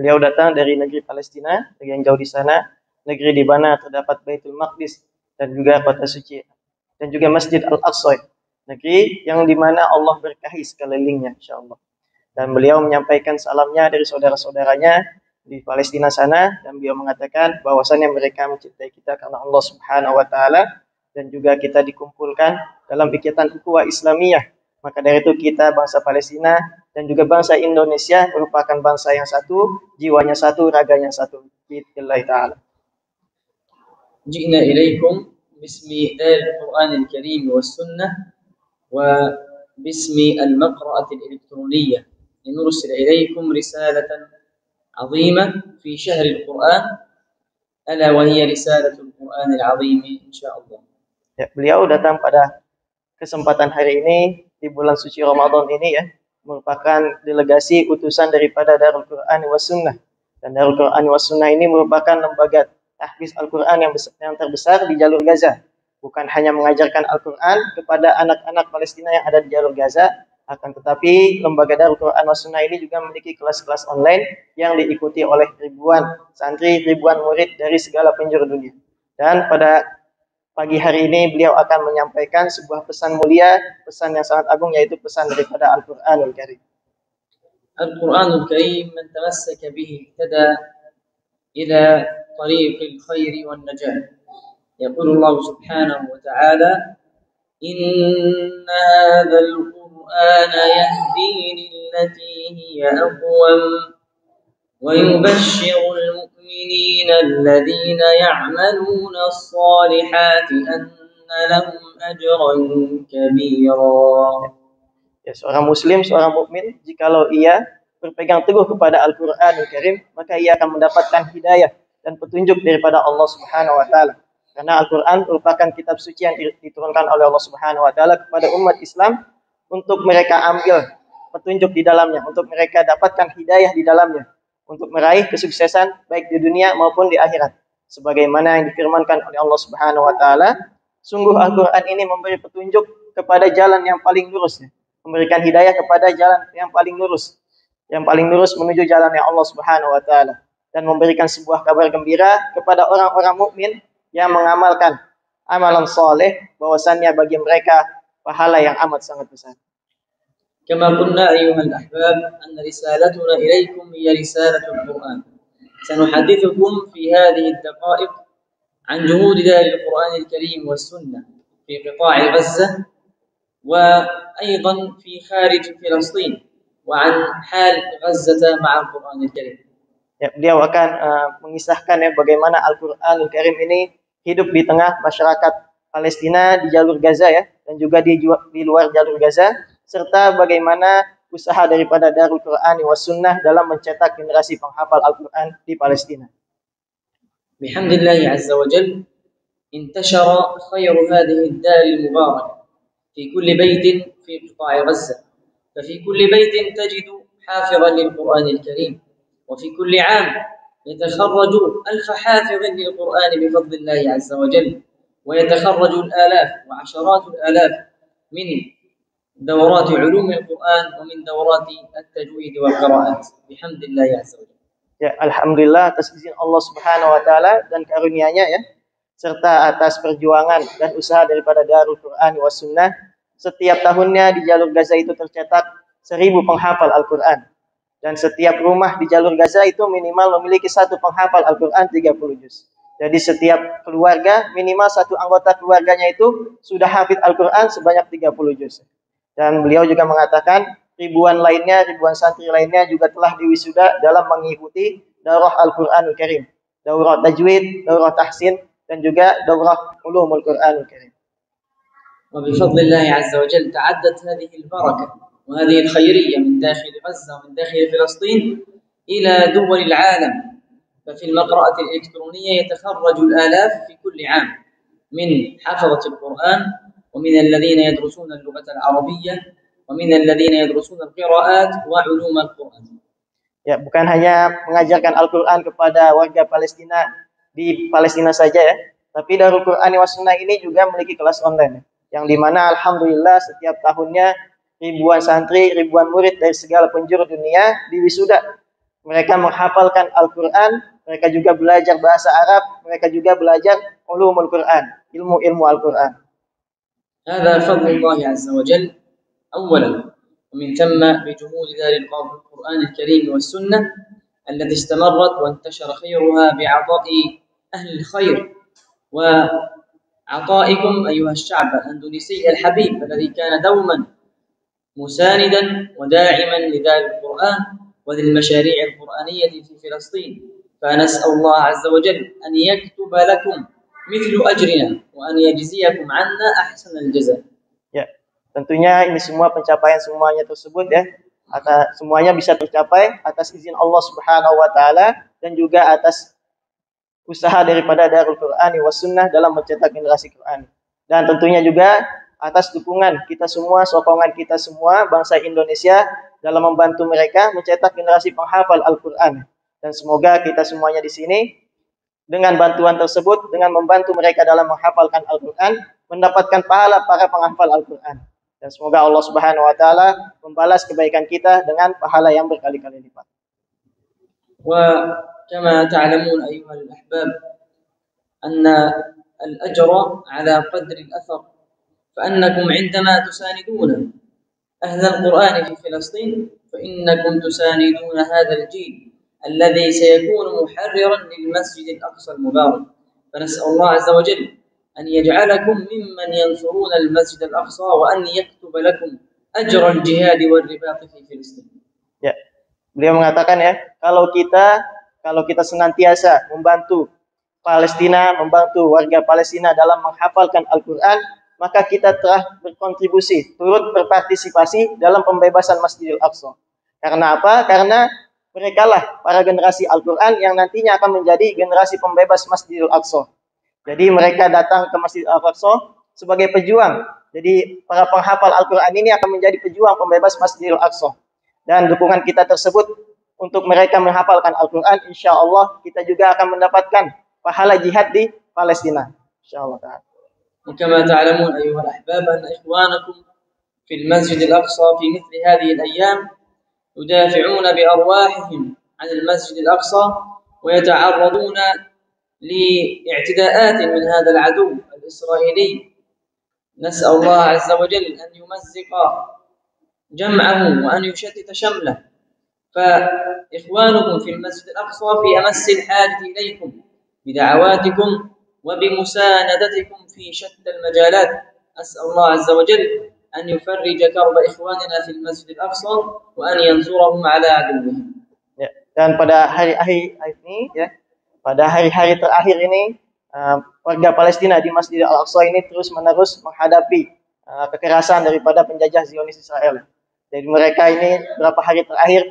Beliau datang dari negeri Palestina, negeri yang jauh di sana, negeri di mana terdapat Baitul Maqdis dan juga kota suci dan juga Masjid Al-Aqsa, negeri yang di mana Allah berkahi sekelilingnya insyaallah. Dan beliau menyampaikan salamnya dari saudara-saudaranya di Palestina sana, dan beliau mengatakan bahwasannya mereka mencintai kita karena Allah Subhanahu wa taala, dan juga kita dikumpulkan dalam ikatan ukhuwah Islamiyah. Maka dari itu kita bangsa Palestina dan juga bangsa Indonesia merupakan bangsa yang satu, jiwanya satu, raganya satu. Billahi taala. جئنا إليكم باسم دار القرآن الكريم والسنة وباسم المقرأة الإلكترونية لنرسل إليكم رسالة عظيمة في شهر القرآن ألا وهي رسالة القرآن العظيم إن شاء الله. Ya, beliau datang pada kesempatan hari ini di bulan suci Ramadan ini ya, merupakan delegasi utusan daripada Darul Quran was Sunnah. Dan Darul Quran was Sunnah ini merupakan lembaga tahfiz Al-Quran yang terbesar di jalur Gaza. Bukan hanya mengajarkan Al-Quran kepada anak-anak Palestina yang ada di jalur Gaza, akan tetapi lembaga Darul Quran was Sunnah ini juga memiliki kelas-kelas online yang diikuti oleh ribuan santri, ribuan murid dari segala penjuru dunia. Dan pada pagi hari ini beliau akan menyampaikan sebuah pesan mulia, pesan yang sangat agung, yaitu pesan daripada Al-Quranul Karim. Al-Quranul Karim man tamassaka bihi ihtada ila tariqil khairi wan najah. Yaqulu Allah Subhanahu wa ta'ala, inna hadzal Qur'ana yahdi lillati hiya aqwam wa yubashshirul mu'minina alladhina ya'maluna as-salihati anna lahum ajran kabira. Ya, seorang muslim, seorang mukmin, jikalau ia berpegang teguh kepada Al-Qur'anul Karim, maka ia akan mendapatkan hidayah dan petunjuk daripada Allah Subhanahu wa taala. Karena Al-Qur'an merupakan kitab suci yang diturunkan oleh Allah Subhanahu wa taala kepada umat Islam untuk mereka ambil petunjuk di dalamnya, untuk mereka dapatkan hidayah di dalamnya, untuk meraih kesuksesan baik di dunia maupun di akhirat. Sebagaimana yang difirmankan oleh Allah Subhanahu wa taala, sungguh Al-Qur'an ini memberi petunjuk kepada jalan yang paling lurus, memberikan hidayah kepada jalan yang paling lurus menuju jalan yang Allah Subhanahu wa taala, dan memberikan sebuah kabar gembira kepada orang-orang mukmin yang mengamalkan amalan soleh, bahwasannya bagi mereka pahala yang amat sangat besar. كما قلنا أيها الأحباب أن رسالتنا إليكم هي رسالة القرآن. سنحدثكم في هذه الدقائق عن جهود دار القرآن الكريم والسنة في قطاع غزة وأيضا في خارج فلسطين وعن حال غزة مع القرآن الكريم. Ya, beliau akan mengisahkan bagaimana Al-Qur'anul Karim ini hidup di tengah masyarakat Palestina di jalur Gaza ya, dan juga di luar jalur Gaza, serta bagaimana usaha daripada Darul Quran was Sunnah dalam mencetak generasi penghafal Al-Quran di Palestina. Bihamdillahi azza wa jalla intashara khairu hadhihi ad-dar al-mubarakah fi kulli baytin fi qita'i Gaza. ففي كل بيت تجد حافظا للقرآن الكريم وفي كل عام يتخرج 1000 حافظ للقرآن بفضل الله عز وجل ويتخرج الآلاف وعشرات الآلاف من دورات علوم القرآن ومن دورات التجويد والقراءات بحمد الله عز وجل. Ya, alhamdulillah atas izin Allah Subhanahu wa taala dan karunia-Nya ya, serta atas perjuangan dan usaha daripada Darul Quran was Sunnah, setiap tahunnya di jalur Gaza itu tercetak 1000 penghafal Al-Quran. Dan setiap rumah di jalur Gaza itu minimal memiliki satu penghafal Al-Quran 30 juz. Jadi setiap keluarga, minimal satu anggota keluarganya itu sudah hafid Al-Quran sebanyak 30 juz. Dan beliau juga mengatakan ribuan santri lainnya juga telah diwisuda dalam mengikuti daurah Al-Quranul Karim, daurah tajwid, daurah tahsin, dan juga daurah ulumul Quranul Karim. وبفضل الله عز وجل تعدت هذه البركة وهذه الخيرية من داخل غزة ومن داخل فلسطين إلى دول العالم. ففي المقرأة الإلكترونية يتخرج الآلاف في كل عام من حفظة القرآن ومن الذين يدرسون اللغة العربية ومن الذين يدرسون القراءات وعلوم القرآن. Ya, bukan hanya mengajarkan Al-Quran kepada warga Palestina di Palestina saja ya, tapi Darul Quran was Sunnah ini juga memiliki kelas online, yang dimana alhamdulillah setiap tahunnya ribuan santri, ribuan murid dari segala penjuru dunia diwisuda Mereka menghafalkan Al-Quran, mereka juga belajar bahasa Arab, mereka juga belajar ulumul Quran, ilmu-ilmu Al-Quran. هذا فضل الله عز وجل أولا، ومن ثم بجهود ذلك القرآن الكريم والسنة التي استمرت وانتشر خيرها بعطاء أهل الخير وعطائكم أيها الشعب الأندونيسي الحبيب الذي كان دوما مساندا وداعما لذلك القرآن وللمشاريع القرآنية في فلسطين. فنسأل الله عز وجل أن يكتب لكم مثل أجرنا وأن يجزيكم عنا أحسن الجزاء. Ya, tentunya ini semua pencapaian semuanya tersebut ya, semuanya bisa tercapai atas izin Allah Subhanahu wa taala dan juga atas usaha daripada Darul Qur'ani was Sunnah dalam mencetak generasi Qur'an. Dan tentunya juga atas dukungan kita semua, sokongan kita semua bangsa Indonesia dalam membantu mereka mencetak generasi penghafal Al-Qur'an. Dan semoga kita semuanya di sini dengan bantuan tersebut, dengan membantu mereka dalam menghafalkan Al-Quran, mendapatkan pahala para penghafal Al-Quran. Dan semoga Allah Subhanahu wa taala membalas kebaikan kita dengan pahala yang berkali-kali lipat. وكما تعلمون أيها الأحباب أن الأجر على قدر الأثر، فأنكم عندما تساندون أهل القرآن في فلسطين فإنكم تساندون هذا الجيل الذي سيكون محررا للمسجد الأقصى المبارك. فنسأل الله عز وجل أن يجعلكم ممن ينصرون المسجد الأقصى وأن يكتب لكم أجر الجهاد والرباط في فلسطين. Ya, beliau mengatakan ya, kalau kita senantiasa membantu Palestina, membantu warga Palestina dalam menghafalkan Al-Quran, maka kita telah berkontribusi, turut berpartisipasi dalam pembebasan Masjidil Aqsa. Karena apa? Karena mereka lah para generasi Al-Quran yang nantinya akan menjadi generasi pembebas Masjidil Aqsa. Jadi mereka datang ke Masjidil Aqsa sebagai pejuang. Jadi para penghafal Al-Quran ini akan menjadi pejuang pembebas Masjidil Aqsa. Dan dukungan kita tersebut untuk mereka menghafalkan Al-Quran, insya Allah kita juga akan mendapatkan pahala jihad di Palestina. Insya Allah. وكما تعلمون أيها الأحباب أن إخوانكم في المسجد الأقصى في مثل هذه الأيام يدافعون بأرواحهم عن المسجد الأقصى ويتعرضون لاعتداءات من هذا العدو الإسرائيلي. نسأل الله عز وجل أن يمزق جمعه وأن يشتت شمله. فإخوانكم في المسجد الأقصى في أمس الحاجة إليكم بدعواتكم وبمساندتكم في شتى المجالات. أسأل الله عز وجل أن يفرج كرب إخواننا في المسجد الأقصى وأن ينصرهم على عدوهم. Ya, dan pada hari-hari ini ya, pada hari-hari terakhir ini warga Palestina di Masjid Al-Aqsa ini terus-menerus menghadapi kekerasan daripada penjajah Zionis Israel. Jadi mereka ini beberapa hari terakhir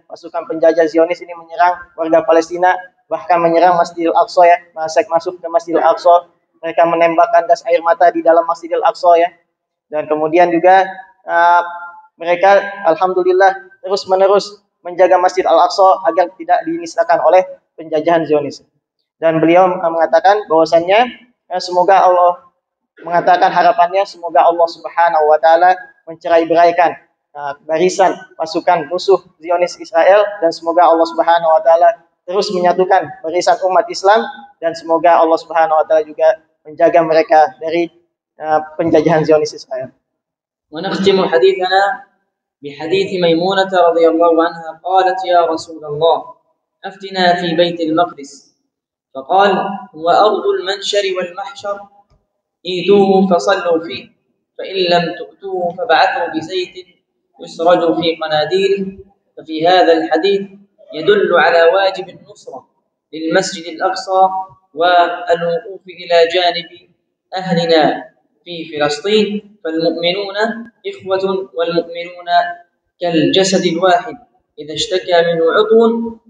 pasukan penjajah Zionis ini menyerang warga Palestina, bahkan menyerang Masjid Al-Aqsa ya, masuk ke Masjid Al-Aqsa. Mereka menembakkan gas air mata di dalam Masjid Al-Aqsa ya. Dan kemudian juga mereka alhamdulillah terus-menerus menjaga Masjid Al-Aqsa agar tidak dinistakan oleh penjajahan Zionis. Dan beliau mengatakan bahwasannya semoga Allah mengatakan harapannya semoga Allah Subhanahu wa taala mencerai-beraikan barisan pasukan musuh Zionis Israel dan semoga Allah Subhanahu wa taala terus menyatukan barisan umat Islam dan semoga Allah Subhanahu wa taala juga menjaga mereka dari penjajahan Zionis Israel. ونختم حديثنا بحديث ميمونة رضي الله عنها قالت يا رسول الله أفتنا في بيت المقدس فقال هو أرض المنشر والمحشر إيتوه فصلوا فيه فإن لم تؤتوه فبعثوا بزيت يسرج في قناديله. ففي هذا الحديث يدل على واجب النصرة للمسجد الأقصى والوقوف إلى جانب أهلنا في فلسطين. فالمؤمنون إخوة والمؤمنون كالجسد الواحد إذا اشتكى منه عضو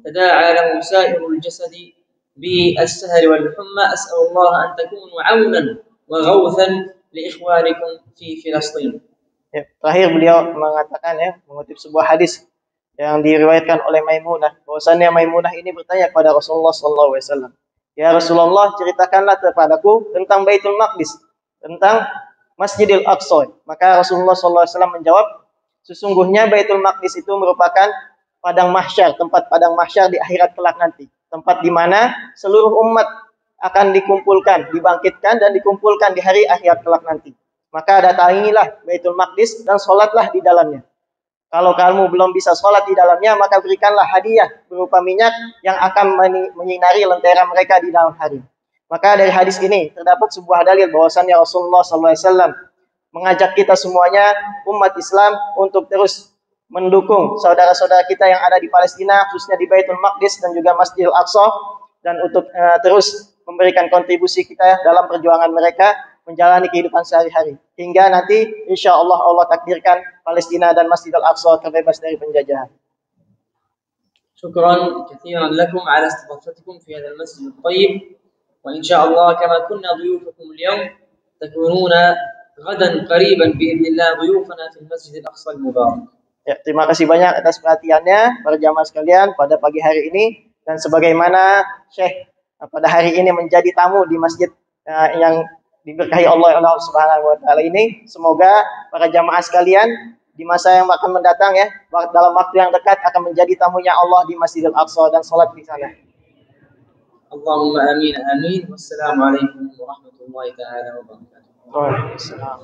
تداعى له سائر الجسد بالسهر والحمى. أسأل الله أن تكونوا عونا وغوثا لإخوانكم في فلسطين. Ya, terakhir beliau mengatakan ya, mengutip sebuah hadis yang diriwayatkan oleh Maimunah, bahwasannya Maimunah ini bertanya kepada Rasulullah SAW, ya Rasulullah, ceritakanlah kepadaku tentang Baitul Maqdis, tentang Masjidil Aqsa. Maka Rasulullah SAW menjawab, sesungguhnya Baitul Maqdis itu merupakan padang mahsyar, tempat padang mahsyar di akhirat kelak nanti. Tempat di mana seluruh umat akan dikumpulkan, dibangkitkan dan dikumpulkan di hari akhirat kelak nanti. Maka datangilah Baitul Maqdis dan sholatlah di dalamnya. Kalau kamu belum bisa sholat di dalamnya, maka berikanlah hadiah berupa minyak yang akan menyinari lentera mereka di dalam hari. Maka dari hadis ini terdapat sebuah dalil bahwasannya Rasulullah SAW mengajak kita semuanya, umat Islam, untuk terus mendukung saudara-saudara kita yang ada di Palestina, khususnya di Baitul Maqdis dan juga Masjidil Aqsa, dan untuk terus memberikan kontribusi kita dalam perjuangan mereka menjalani kehidupan sehari-hari. Hingga nanti insya Allah Allah takdirkan Palestina dan Masjidil Aqsa terbebas dari penjajahan. شكرا كثيرا لكم على استضافتكم في هذا المسجد الطيب، وإن شاء الله كما كنا ضيوفكم اليوم تكونون غدا قريبا بإذن الله ضيوفنا في المسجد الأقصى المبارك. Ya, terima kasih banyak atas perhatiannya para jamaah sekalian pada pagi hari ini, dan sebagaimana Syekh pada hari ini menjadi tamu di masjid yang diberkahi Allah Subhanahu wa taala ini, semoga para jamaah sekalian di masa yang akan mendatang ya, dalam waktu yang dekat akan menjadi tamunya Allah di Masjidil Aqsa dan salat di sana. Allahumma amin amin. Wassalamualaikum warahmatullahi taala wabarakatuh. Waalaikumsalam.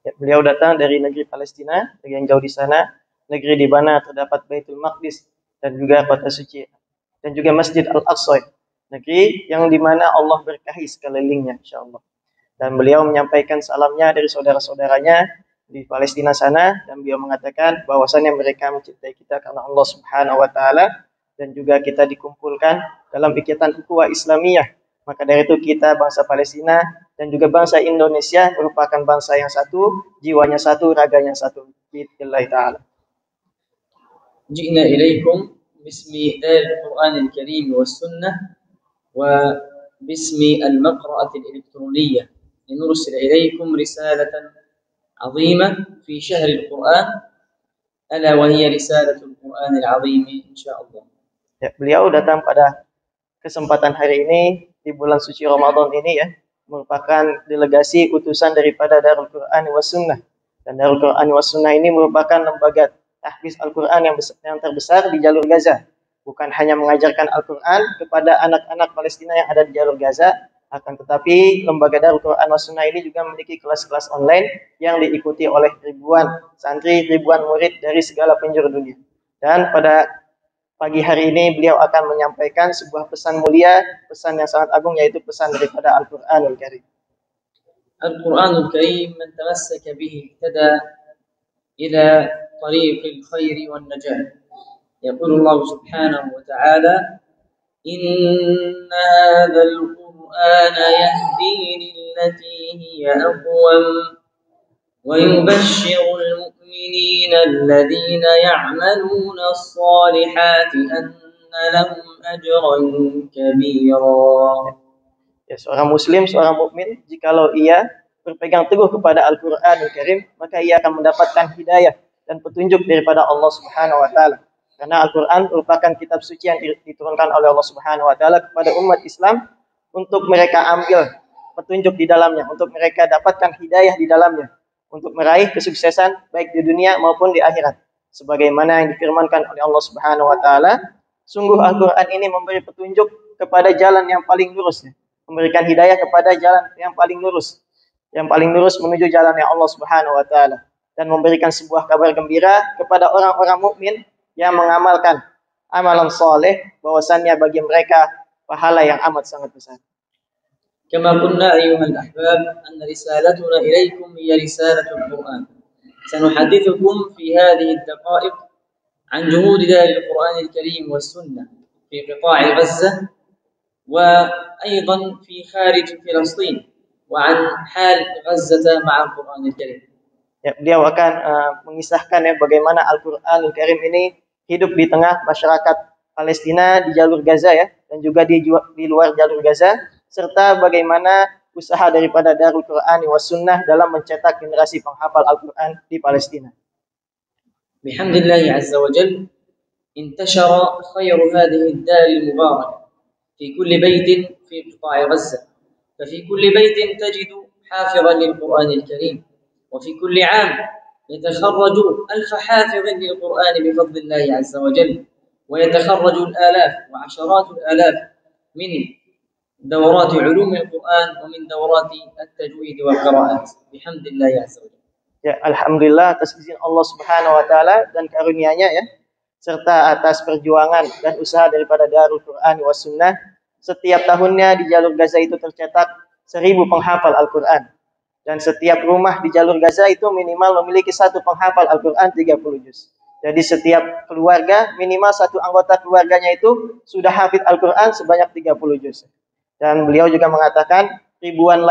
Ya, beliau datang dari negeri Palestina, negeri yang jauh di sana, negeri di mana terdapat Baitul Maqdis dan juga kota suci dan juga Masjid Al-Aqsa, negeri yang di mana Allah berkahi sekelilingnya insyaallah. Dan beliau menyampaikan salamnya dari saudara-saudaranya di Palestina sana, dan beliau mengatakan bahwasannya mereka mencintai kita karena Allah Subhanahu wa taala, dan juga kita dikumpulkan dalam ikatan ukhuwah Islamiyah. Maka dari itu kita bangsa Palestina dan juga bangsa Indonesia merupakan bangsa yang satu, jiwanya satu, raganya satu. Bismillah ta'ala. جئنا إليكم باسم دار القرآن الكريم والسنة وباسم المقرأة الإلكترونية لنرسل إليكم رسالة عظيمة في شهر القرآن ألا وهي رسالة القرآن العظيم إن شاء الله. Ya, beliau datang pada kesempatan hari ini di bulan suci Ramadan ini ya, merupakan delegasi utusan daripada Darul Quran was Sunnah. Dan Darul Quran was Sunnah ini merupakan lembaga tahfiz Al-Quran yang terbesar di jalur Gaza. Bukan hanya mengajarkan Al-Quran kepada anak-anak Palestina yang ada di jalur Gaza, akan tetapi lembaga Darul Quran was Sunnah ini juga memiliki kelas-kelas online yang diikuti oleh ribuan santri, ribuan murid dari segala penjuru dunia. Dan pada pagi hari ini beliau akan menyampaikan sebuah pesan mulia, pesan yang sangat agung, yaitu pesan daripada Al-Quranul Karim. Al-Quranul Karim man tamassaka bihi ihtada ila tariqil khairi wan najah. Yaqulu Allah Subhanahu wa ta'ala, inna hadzal Qur'ana yahdi lillati hiya aqwam wa yubashshirul المؤمنين الذين يعملون الصالحات أن لهم أجرا كبيرا. Ya, seorang muslim, seorang mukmin, jikalau ia berpegang teguh kepada Al-Qur'anul Karim, maka ia akan mendapatkan hidayah dan petunjuk daripada Allah Subhanahu wa taala. Karena Al-Qur'an merupakan kitab suci yang diturunkan oleh Allah Subhanahu wa taala kepada umat Islam untuk mereka ambil petunjuk di dalamnya, untuk mereka dapatkan hidayah di dalamnya, untuk meraih kesuksesan baik di dunia maupun di akhirat. Sebagaimana yang difirmankan oleh Allah Subhanahu wa taala, sungguh Al-Qur'an ini memberi petunjuk kepada jalan yang paling lurus, memberikan hidayah kepada jalan yang paling lurus menuju jalan yang Allah Subhanahu wa taala, dan memberikan sebuah kabar gembira kepada orang-orang mukmin yang mengamalkan amalan saleh, bahwasannya bagi mereka pahala yang amat sangat besar. كما قلنا أيها الأحباب أن رسالتنا إليكم هي رسالة القرآن. سنحدثكم في هذه الدقائق عن جهود دار القرآن الكريم والسنة في قطاع غزة وأيضا في خارج فلسطين وعن حال غزة مع القرآن الكريم. Ya, beliau akan mengisahkan ya bagaimana Al-Qur'anul Karim ini hidup di tengah masyarakat Palestina di jalur Gaza ya, dan juga di luar jalur Gaza, serta bagaimana usaha daripada Darul Qur'ani was Sunnah dalam mencetak generasi penghafal Al-Qur'an di Palestina. بحمد الله عز وجل انتشر خير هذه الدار المباركة في كل بيت في قطاع غزة، ففي كل بيت تجد حافظا للقرآن الكريم، وفي كل عام يتخرج 1000 حافظ للقرآن بفضل الله عز وجل، ويتخرج الآلاف وعشرات الآلاف من دورات علوم القرآن ومن دورات التجويد والقراءات بحمد الله عز وجل. Ya, alhamdulillah atas izin Allah Subhanahu wa taala dan karunia-Nya ya, serta atas perjuangan dan usaha daripada Darul Qur'an was Sunnah, setiap tahunnya di jalur Gaza itu tercetak 1000 penghafal Al-Qur'an. Dan setiap rumah di jalur Gaza itu minimal memiliki satu penghafal Al-Qur'an 30 juz. Jadi setiap keluarga minimal satu anggota keluarganya itu sudah hafid Al-Qur'an sebanyak 30 juz. Dan beliau juga mengatakan ribuan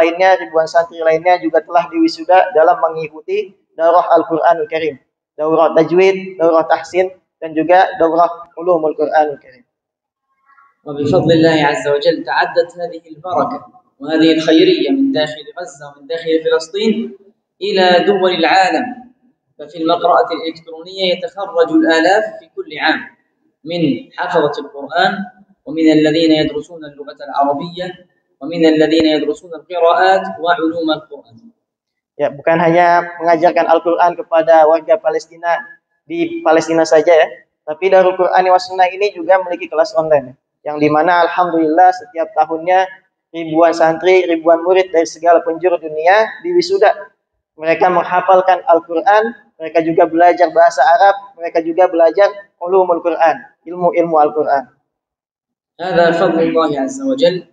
santri lainnya juga telah diwisuda dalam mengikuti daurah Al-Qur'anul Karim, daurah tajwid, daurah tahsin, dan juga daurah ulumul Qur'anul Karim. وبفضل الله عز وجل تعدت هذه البركة وهذه الخيرية من داخل غزة ومن داخل فلسطين إلى دول العالم، ففي المقرأة الإلكترونية يتخرج الآلاف في كل عام من حفظة القرآن، ومن الذين يدرسون اللغة العربية، ومن الذين يدرسون القراءات وعلوم القرآن. Ya, bukan hanya mengajarkan Al-Qur'an kepada warga Palestina di Palestina saja ya, tapi Darul Qur'ani was Sunnah ini juga memiliki kelas online, yang dimana alhamdulillah setiap tahunnya ribuan santri, ribuan murid dari segala penjuru dunia diwisuda. Mereka menghafalkan Al-Qur'an, mereka juga belajar bahasa Arab, mereka juga belajar ulumul Qur'an, ilmu-ilmu Al-Qur'an. هذا فضل الله عز وجل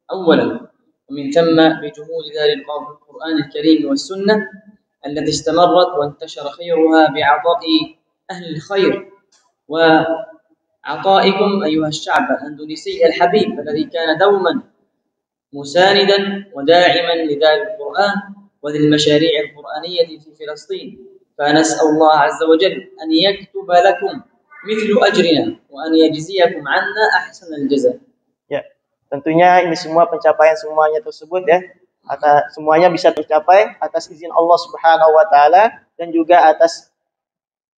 أولا، ومن ثم بجهود دار القرآن الكريم والسنة التي استمرت وانتشر خيرها بعطاء أهل الخير وعطائكم أيها الشعب الأندونيسي الحبيب الذي كان دوما مساندا وداعما لدار القرآن وللمشاريع القرآنية في فلسطين، فنسأل الله عز وجل أن يكتب لكم مثل أجرنا وأن يجزيكم عنا أحسن الجزاء. Ya, tentunya ini semua pencapaian semuanya tersebut ya, semuanya bisa tercapai atas izin Allah Subhanahu wa taala dan juga atas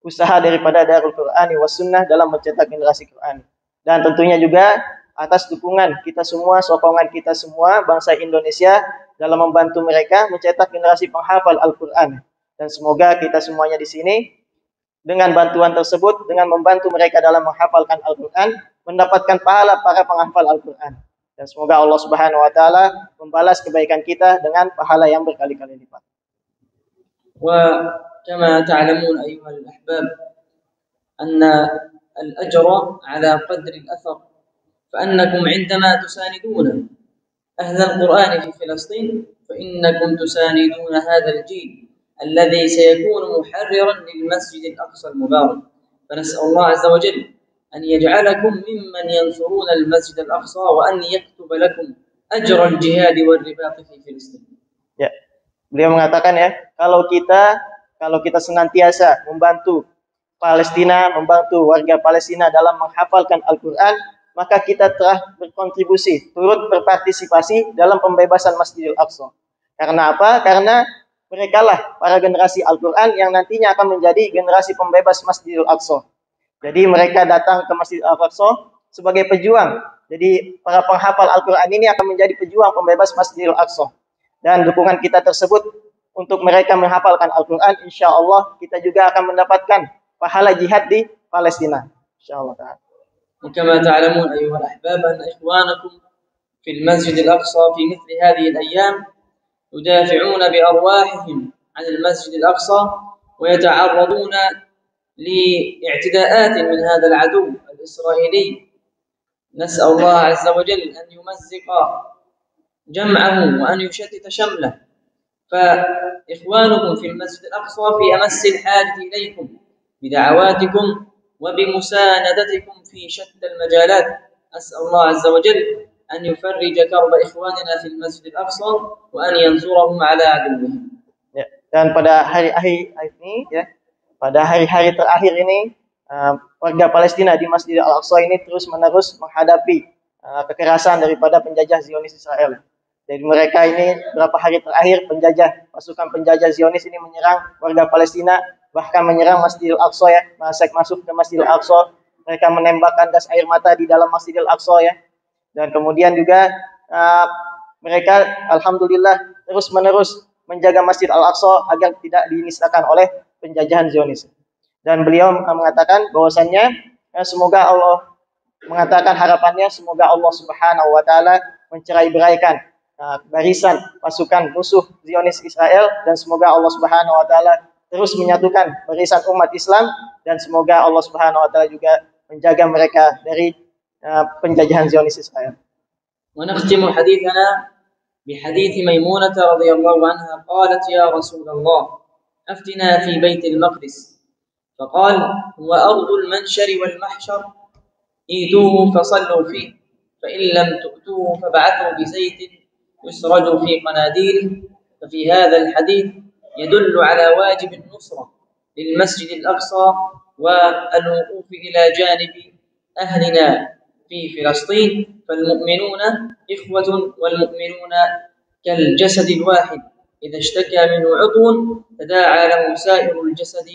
usaha daripada Darul Qur'ani was Sunnah dalam mencetak generasi Qur'ani. Dan tentunya juga atas dukungan kita semua, sokongan kita semua bangsa Indonesia dalam membantu mereka mencetak generasi penghafal Al-Qur'an. Dan semoga kita semuanya di sini dengan bantuan tersebut, dengan membantu mereka dalam menghafalkan Al-Qur'an, mendapatkan pahala para penghafal Al-Qur'an. Dan semoga Allah Subhanahu wa taala membalas kebaikan kita dengan pahala yang berkali-kali lipat. وكما تعلمون أيها الأحباب أن الأجر على قدر الأثر، فأنكم عندما تساندون أهل القرآن في فلسطين فإنكم تساندون هذا الجيل الذي سيكون محررا للمسجد الأقصى المبارك، فنسأل الله عز وجل أن يجعلكم ممن ينصرون المسجد الأقصى وأن يكتب لكم أجر الجهاد والرباط في فلسطين. Ya, beliau mengatakan ya, kalau kita senantiasa membantu Palestina, membantu warga Palestina dalam menghafalkan Al-Qur'an, maka kita telah berkontribusi, turut berpartisipasi dalam pembebasan Masjidil Aqsa. Karena apa? Karena mereka lah para generasi Al-Qur'an yang nantinya akan menjadi generasi pembebas Masjidil Aqsa. Jadi mereka datang ke Masjidil Aqsa sebagai pejuang. Jadi para penghafal Al-Qur'an ini akan menjadi pejuang pembebas Masjidil Aqsa. Dan dukungan kita tersebut untuk mereka menghafalkan Al-Qur'an, insya Allah kita juga akan mendapatkan pahala jihad di Palestina. Insya Allah ta'ala. وكما تعلمون أيها الأحباب أن إخوانكم في المسجد الأقصى في مثل هذه الأيام يدافعون بأرواحهم عن المسجد الأقصى ويتعرضون لاعتداءات من هذا العدو الإسرائيلي. نسأل الله عز وجل أن يمزق جمعه وأن يشتت شمله، فإخوانكم في المسجد الأقصى في أمس الحاجة إليكم بدعواتكم وبمساندتكم في شتى المجالات. أسأل الله عز وجل أن يفرج كرب إخواننا في المسجد الأقصى وأن ينصرهم على عدوهم. Dan pada hari-hari ini ya, pada hari-hari terakhir ini warga Palestina di Masjid Al-Aqsa ini terus-menerus menghadapi kekerasan daripada penjajah Zionis Israel. Jadi mereka ini beberapa hari terakhir pasukan penjajah Zionis ini menyerang warga Palestina, bahkan menyerang Masjid Al-Aqsa ya, masuk ke Masjid Al-Aqsa. Mereka menembakkan gas air mata di dalam Masjid Al-Aqsa ya. Dan kemudian juga mereka alhamdulillah terus-menerus menjaga Masjid Al-Aqsa agar tidak dinistakan oleh penjajahan Zionis. Dan beliau mengatakan bahwasannya semoga Allah mengatakan harapannya semoga Allah Subhanahu wa taala mencerai-beraikan barisan pasukan musuh Zionis Israel, dan semoga Allah Subhanahu wa taala terus menyatukan barisan umat Islam, dan semoga Allah Subhanahu wa taala juga menjaga mereka dari penjajahan Zionis Israel. ونختم حديثنا بحديث ميمونة رضي الله عنها قالت يا رسول الله أفتنا في بيت المقدس فقال هو أرض المنشر والمحشر ايتوه فصلوا فيه فإن لم تؤتوه فبعثوا بزيت يسرج في قناديله. ففي هذا الحديث يدل على واجب النصرة للمسجد الأقصى والوقوف إلى جانب أهلنا في فلسطين، فالمؤمنون إخوة والمؤمنون كالجسد الواحد إذا اشتكى منه عضو تداعى له سائر الجسد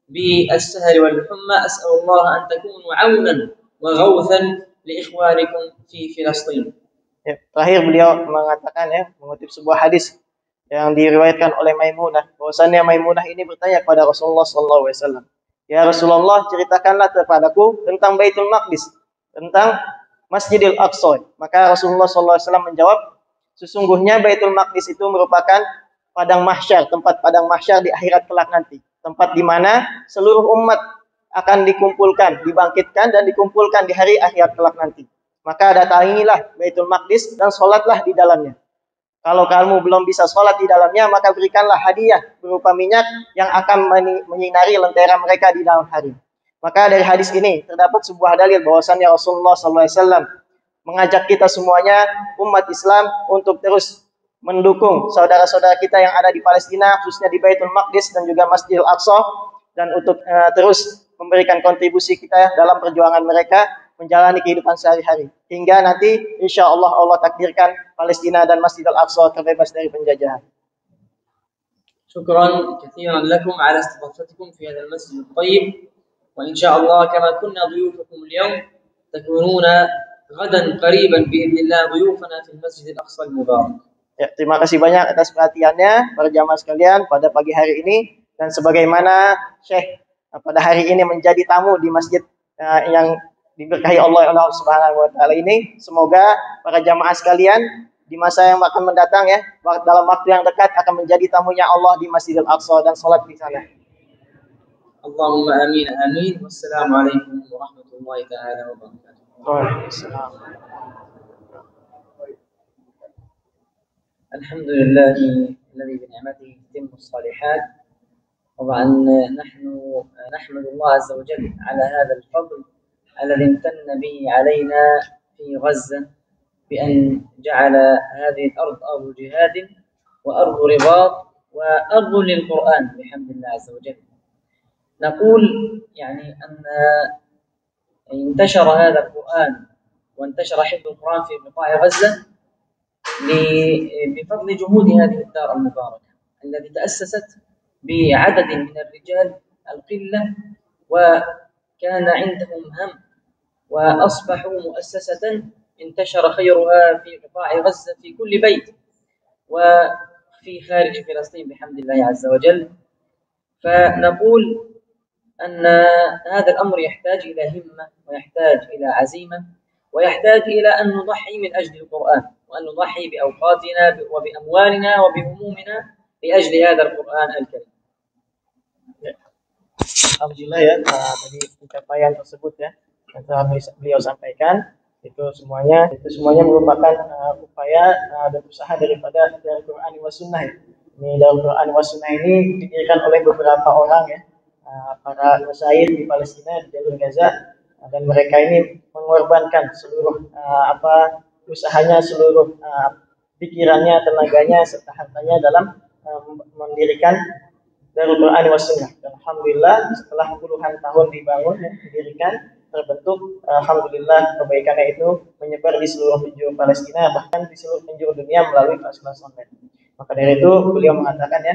بالسهر والحمى. أسأل الله أن تكونوا عونا وغوثا لإخوانكم في فلسطين. Terakhir beliau mengatakan ya, mengutip sebuah hadis yang diriwayatkan oleh Maimunah, bahwasannya Maimunah ini bertanya kepada Rasulullah SAW, ya Rasulullah, ceritakanlah kepadaku tentang Baitul Maqdis, tentang Masjidil Aqsa. Maka Rasulullah SAW menjawab, sesungguhnya Baitul Maqdis itu merupakan padang mahsyar, tempat padang mahsyar di akhirat kelak nanti, tempat di mana seluruh umat akan dikumpulkan, dibangkitkan dan dikumpulkan di hari akhirat kelak nanti. Maka datangilah Baitul Maqdis dan sholatlah di dalamnya. Kalau kamu belum bisa sholat di dalamnya, maka berikanlah hadiah berupa minyak yang akan menyinari lentera mereka di dalam hari. Maka dari hadis ini terdapat sebuah dalil bahwasannya Rasulullah SAW mengajak kita semuanya, umat Islam, untuk terus mendukung saudara-saudara kita yang ada di Palestina, khususnya di Baitul Maqdis dan juga Masjidil Aqsa, dan untuk terus memberikan kontribusi kita dalam perjuangan mereka menjalani kehidupan sehari-hari hingga nanti insya Allah Allah takdirkan Palestina dan Masjidil Aqsa terbebas dari penjajahan. شكرا كثيرا لكم على استضافتكم في هذا المسجد الطيب، وإن شاء الله كما كنا ضيوفكم اليوم تكونون غدا قريبا بإذن الله ضيوفنا في المسجد الأقصى المبارك. Ya, terima kasih banyak atas perhatiannya para jamaah sekalian pada pagi hari ini, dan sebagaimana Syekh pada hari ini menjadi tamu di masjid yang diberkahi Allah Subhanahu wa taala ini, semoga para jamaah sekalian di masa yang akan mendatang ya, dalam waktu yang dekat akan menjadi tamunya Allah di Masjidil Aqsa dan salat di sana. Allahumma amin amin. Wassalamualaikum warahmatullahi taala wabarakatuh. Waalaikumsalam. الحمد لله الذي بنعمته تتم الصالحات. طبعا نحن نحمد الله عز وجل على هذا الفضل الذي امتن به علينا في غزة بأن جعل هذه الأرض أرض جهاد وأرض رباط وأرض للقرآن بحمد الله عز وجل. نقول يعني أن انتشر هذا القرآن وانتشر حفظ القرآن في قطاع غزة بفضل جهود هذه الدار المباركة التي تأسست بعدد من الرجال القلة، وكان عندهم هم وأصبحوا مؤسسة انتشر خيرها في قطاع غزة في كل بيت وفي خارج فلسطين بحمد الله عز وجل. فنقول أن هذا الأمر يحتاج إلى همة ويحتاج إلى عزيمة ويحتاج إلى أن نضحي من أجل القرآن، وأن نضحي بأوقاتنا وبأموالنا وبهمومنا لأجل هذا القرآن الكريم. Alhamdulillah ya, tadi pencapaian tersebut ya yang telah beliau sampaikan itu semuanya merupakan upaya dan usaha daripada Darul Quran wa Sunnah. Ini Darul Quran wa Sunnah ini didirikan oleh beberapa orang ya, para masyayikh di Palestina, di jalur Gaza, dan mereka ini mengorbankan seluruh usahanya, seluruh pikirannya, tenaganya serta hartanya dalam mendirikan Darul Quran was Sunnah. Dan alhamdulillah setelah puluhan tahun dibangun, didirikan, terbentuk, alhamdulillah kebaikannya itu menyebar di seluruh penjuru Palestina, bahkan di seluruh penjuru dunia melalui kelas-kelas online. Maka dari itu beliau mengatakan ya,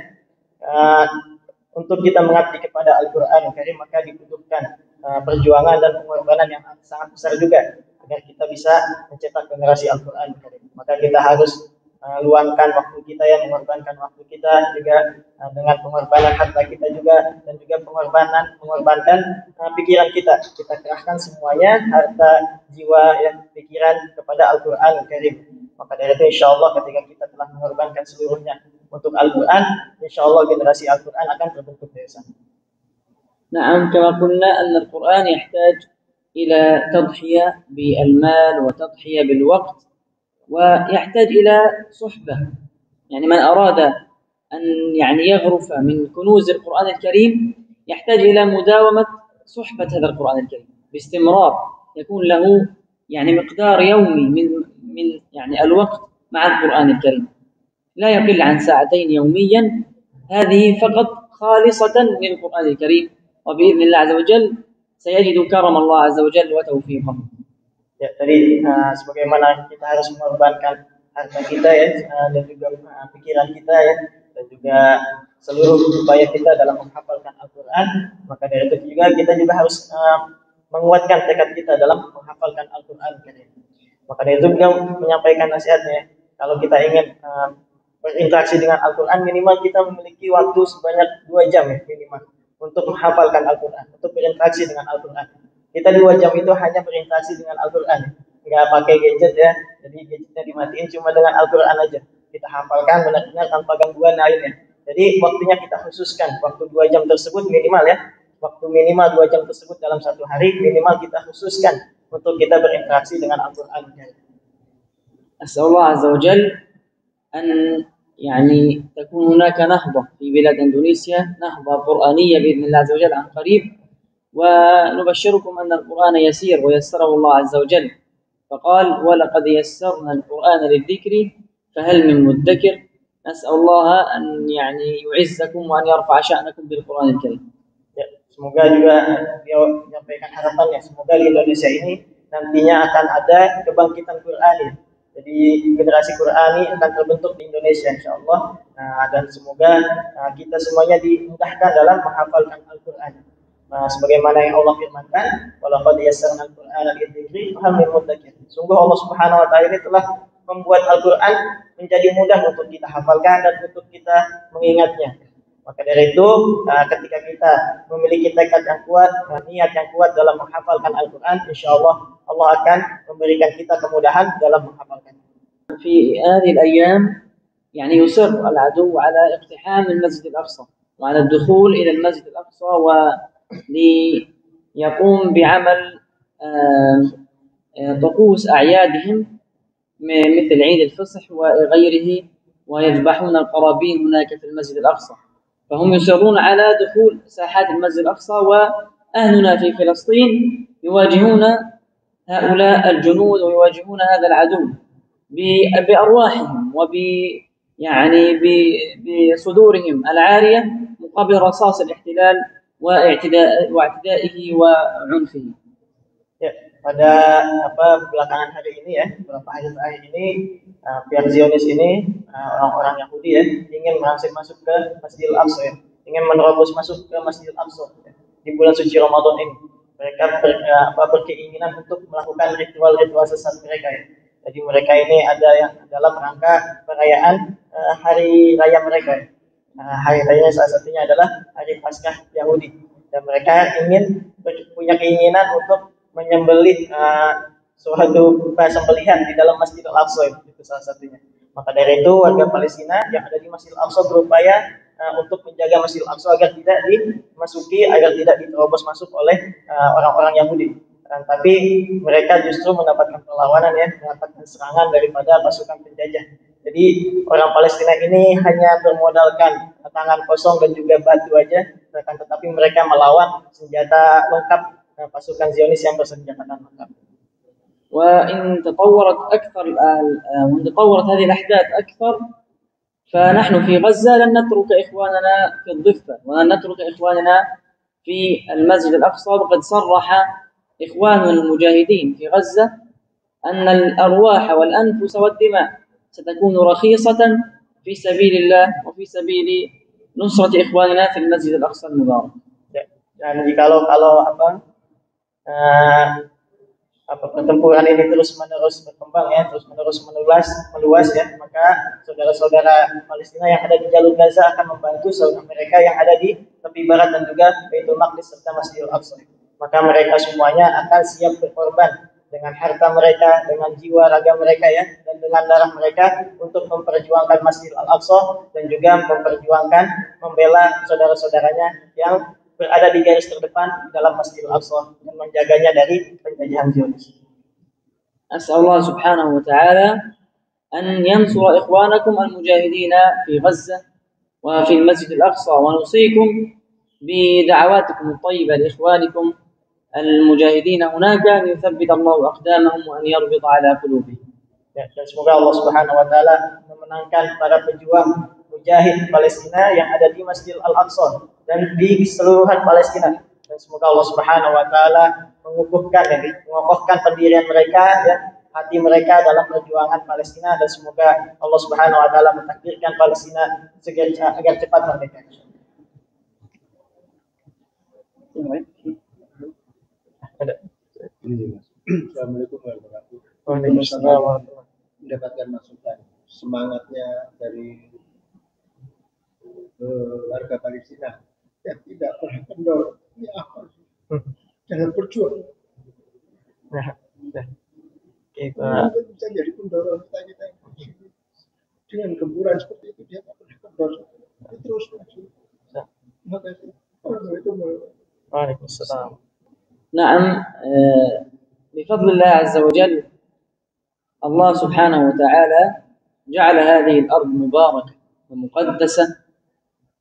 untuk kita mengabdi kepada Al-Quran Karim maka dibutuhkan perjuangan dan pengorbanan yang sangat besar juga agar kita bisa mencetak generasi Al-Quran Karim. Maka kita harus luangkan waktu kita ya, mengorbankan waktu kita juga dengan pengorbanan harta kita juga, dan juga mengorbankan pikiran kita kerahkan semuanya, harta, jiwa, ya, pikiran kepada Al-Quran Karim. Maka dari itu insya Allah ketika kita telah mengorbankan seluruhnya untuk Al-Quran, insya Allah generasi Al-Quran akan terbentuk dari sana. نعم كما قلنا أن القرآن يحتاج إلى تضحية بالمال وتضحية بالوقت ويحتاج إلى صحبة. يعني من أراد أن يغرف من كنوز القرآن الكريم يحتاج إلى مداومة صحبة هذا القرآن الكريم باستمرار، يكون له مقدار يومي من الوقت مع القرآن الكريم لا يقل عن 2 ساعات يوميا، هذه فقط خالصة للقرآن الكريم، وبإذن الله عز وجل سيجد كرم الله عز وجل وتوفيقه. Ya, tadi sebagaimana kita harus mengorbankan harta kita ya, dan juga pikiran kita ya, dan juga seluruh upaya kita dalam menghafalkan Al-Quran, maka dari itu juga kita juga harus menguatkan tekad kita dalam menghafalkan Al-Quran. Maka dari itu beliau menyampaikan nasihatnya, kalau kita ingin berinteraksi dengan Al-Quran, minimal kita memiliki waktu sebanyak 2 jam ya minimal untuk menghafalkan Al-Quran, untuk berinteraksi dengan Al-Quran. Kita 2 jam itu hanya berinteraksi dengan Al-Quran, nggak pakai gadget ya, jadi gadgetnya dimatiin, cuma dengan Al-Quran aja kita hafalkan benar-benar tanpa gangguan lainnya. Jadi waktunya kita khususkan, waktu 2 jam tersebut minimal ya, waktu minimal 2 jam tersebut dalam satu hari minimal kita khususkan untuk kita berinteraksi dengan Al-Quran. أسأل الله عز وجل أن تكون هناك نهضة في بلاد إندونيسيا، نهضة قرآنية بإذن الله عز وجل عن قريب، ونبشركم أن القرآن يسير ويسره الله عز وجل، فقال ولقد يسرنا القرآن للذكر فهل من مدكر. نسأل الله أن يعزكم وأن يرفع شأنكم بالقرآن الكريم. Ya, semoga juga dia menyampaikan harapannya, semoga di Indonesia ini nantinya akan ada kebangkitan Qur'ani. Jadi generasi Qur'ani akan terbentuk di Indonesia insyaallah. Dan semoga kita semuanya dimudahkan dalam menghafalkan Al-Qur'an. Sebagaimana yang Allah firmankan, walaqad yassarna al-Qur'ana lidzikri fahal min muddakir. Sungguh Allah Subhanahu wa taala ini telah membuat Al-Qur'an menjadi mudah untuk kita hafalkan dan untuk kita mengingatnya. Maka dari itu ketika kita memiliki tekad yang kuat, niat yang kuat dalam menghafalkan Al-Qur'an, insyaallah Allah akan memberikan kita kemudahan dalam menghafalkan. في هذه الأيام يصر العدو على اقتحام المسجد الأقصى وعلى الدخول إلى المسجد الأقصى وليقوم بعمل طقوس أعيادهم مثل عيد الفصح وغيره، ويذبحون القرابين هناك في المسجد الأقصى، فهم يصرون على دخول ساحات المسجد الأقصى، وأهلنا في فلسطين يواجهون هؤلاء الجنود ويواجهون هذا العدو بأرواحهم بصدورهم العارية مقابل رصاص الاحتلال واعتدائه وعنفه. Ya, pada belakangan hari ini ya, beberapa hari terakhir ini pihak Zionis ini, orang-orang Yahudi ya, ingin masuk ke Masjidil Aqsa ya, ingin menerobos masuk ke Masjidil Aqsa ya, di bulan suci Ramadan ini. Mereka berkeinginan untuk melakukan ritual-ritual sesat mereka ya. Jadi mereka ini ada yang dalam rangka perayaan hari raya mereka ya. Hari raya salah satunya adalah hari Paskah Yahudi, dan mereka punya keinginan untuk menyembelih suatu sembelihan di dalam Masjidil Aqsa itu salah satunya. Maka dari itu warga Palestina yang ada di Masjidil Aqsa berupaya untuk menjaga Masjidil Aqsa agar tidak dimasuki, agar tidak diterobos masuk oleh orang-orang Yahudi. Tapi mereka justru mendapatkan perlawanan ya, mendapatkan serangan daripada pasukan penjajah. Jadi orang Palestina ini hanya bermodalkan tangan kosong dan juga batu aja, tetapi mereka melawan senjata lengkap pasukan Zionis yang bersenjatakan lengkap. وإن تطورت هذه الأحداث أكثر فنحن في غزة لن نترك إخواننا في الضفة ولن نترك إخواننا في المسجد الأقصى، وقد صرح إخواننا المجاهدين في غزة أن الأرواح والأنفس والدماء ستكون رخيصة في سبيل الله وفي سبيل نصرة إخواننا في المسجد الأقصى المبارك. Dan kalau pertempuran ini terus menerus berkembang ya, terus menerus meluas ya, maka saudara-saudara Palestina yang ada di jalur Gaza akan membantu saudara mereka yang ada di tepi barat dan juga Baitul Maqdis serta Masjidil Aqsa. Maka mereka semuanya akan siap berkorban dengan harta mereka, dengan jiwa raga mereka ya, dan dengan darah mereka untuk memperjuangkan Masjidil Aqsa dan juga memperjuangkan membela saudara-saudaranya yang berada di garis terdepan di dalam Masjidil Aqsa dan menjaganya dari penjajahan Zionis. أسأل الله سبحانه وتعالى أن ينصر إخوانكم المجاهدين في غزة وفي المسجد الأقصى، ونوصيكم بدعواتكم الطيبة لإخوانكم المجاهدين هناك أن يثبت الله أقدامهم وأن يربط على قلوبهم. Dan semoga Allah Subhanahu wa taala memenangkan para pejuang mujahid Palestina yang ada di Masjidil Al-Aqsa dan di keseluruhan Palestina. Dan semoga Allah Subhanahu wa taala mengukuhkan pendirian mereka ya, hati mereka dalam perjuangan Palestina, dan semoga Allah Subhanahu wa taala mentakdirkan Palestina agar cepat merdeka. Assalamualaikum warahmatullahi wabarakatuh. Waalaikumsalam. Mendapatkan masukan semangatnya dari warga Palestina yang tidak pernah kendor. Ini apa? Jangan berjuang. Kita bisa jadi pendorong kita dengan gempuran seperti itu, dia tidak pernah kendor. Terus maju. Terima kasih. Waalaikumsalam. نعم، بفضل الله عز وجل الله سبحانه وتعالى جعل هذه الأرض مباركة ومقدسة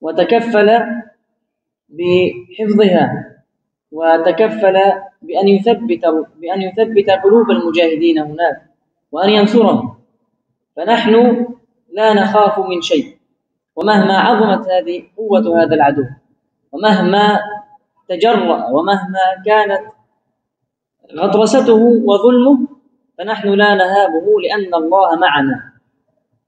وتكفل بحفظها وتكفل بأن يثبت قلوب المجاهدين هناك وأن ينصرهم، فنحن لا نخاف من شيء، ومهما عظمت هذه قوة هذا العدو ومهما تجرأ ومهما كانت غطرسته وظلمه فنحن لا نهابه، لأن الله معنا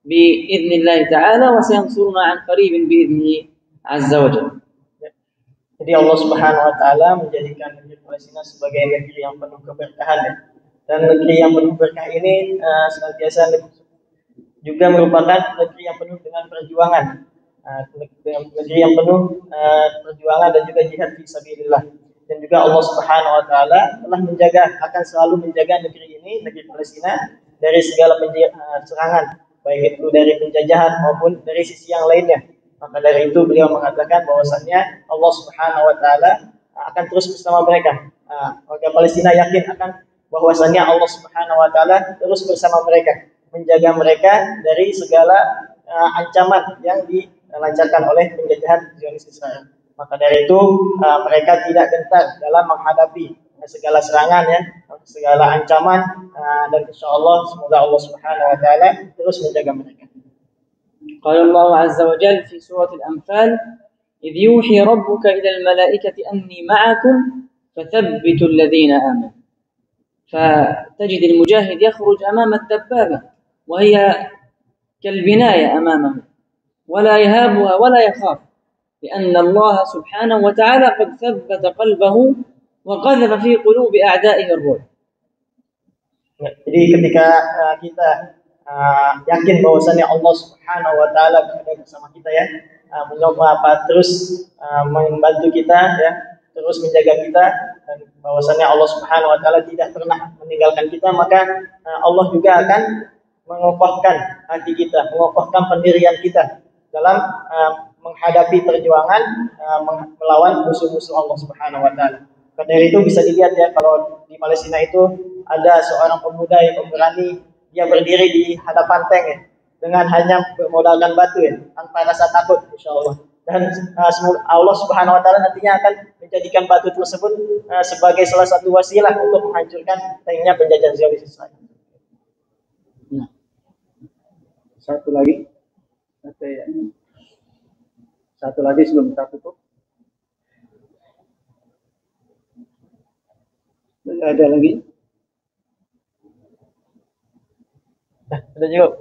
بإذن الله تعالى وسينصرنا عن قريب بإذنه عز وجل. Jadi Allah Subhanahu wa taala menjadikan negeri Palestina sebagai negeri yang penuh keberkahan ya. Dan negeri yang penuh berkah ini senantiasa juga merupakan negeri yang penuh dengan perjuangan. Negeri yang penuh perjuangan dan juga jihad fi sabilillah. Dan juga Allah Subhanahu wa taala telah akan selalu menjaga negeri ini, negeri Palestina, dari segala serangan, baik itu dari penjajahan maupun dari sisi yang lainnya. Maka dari itu beliau mengatakan bahwasannya Allah Subhanahu wa taala akan terus bersama mereka. Warga Palestina yakin akan bahwasannya Allah Subhanahu wa taala terus bersama mereka, menjaga mereka dari segala ancaman yang dilancarkan oleh penjajahan Zionis Israel. Maka dari itu mereka tidak gentar dalam menghadapi segala serangan ya, segala ancaman, dan insyaallah semoga Allah Subhanahu wa taala terus menjaga mereka. قال الله عز وجل في سورة الأنفال: إذ يوحي ربك إلى الملائكة أني معكم فثبتوا الذين آمنوا. فتجد المجاهد يخرج أمام الدبابة وهي كالبناية أمامه ولا يهابها ولا يخاف، لأن الله سبحانه وتعالى قد ثبت قلبه وقذف في قلوب أعدائه الرعب. Jadi ketika kita yakin bahwasannya Allah Subhanahu wa taala berada bersama kita ya, terus membantu kita ya, terus menjaga kita, dan bahwasannya Allah Subhanahu wa taala tidak pernah meninggalkan kita, maka Allah juga akan mengokohkan hati kita, mengokohkan pendirian kita dalam menghadapi perjuangan melawan musuh-musuh Allah Subhanahu wa taala. Dari itu bisa dilihat ya, kalau di Palestina itu ada seorang pemuda yang pemberani, dia berdiri di hadapan tank ya, dengan hanya bermodalkan batu ya, tanpa rasa takut insyaallah. Dan Allah Subhanahu wa taala nantinya akan menjadikan batu tersebut sebagai salah satu wasilah untuk menghancurkan tanknya penjajah Zionis Israel. Satu lagi. Oke, ya. Satu lagi sebelum kita tutup. Ada lagi? Nah, sudah juga.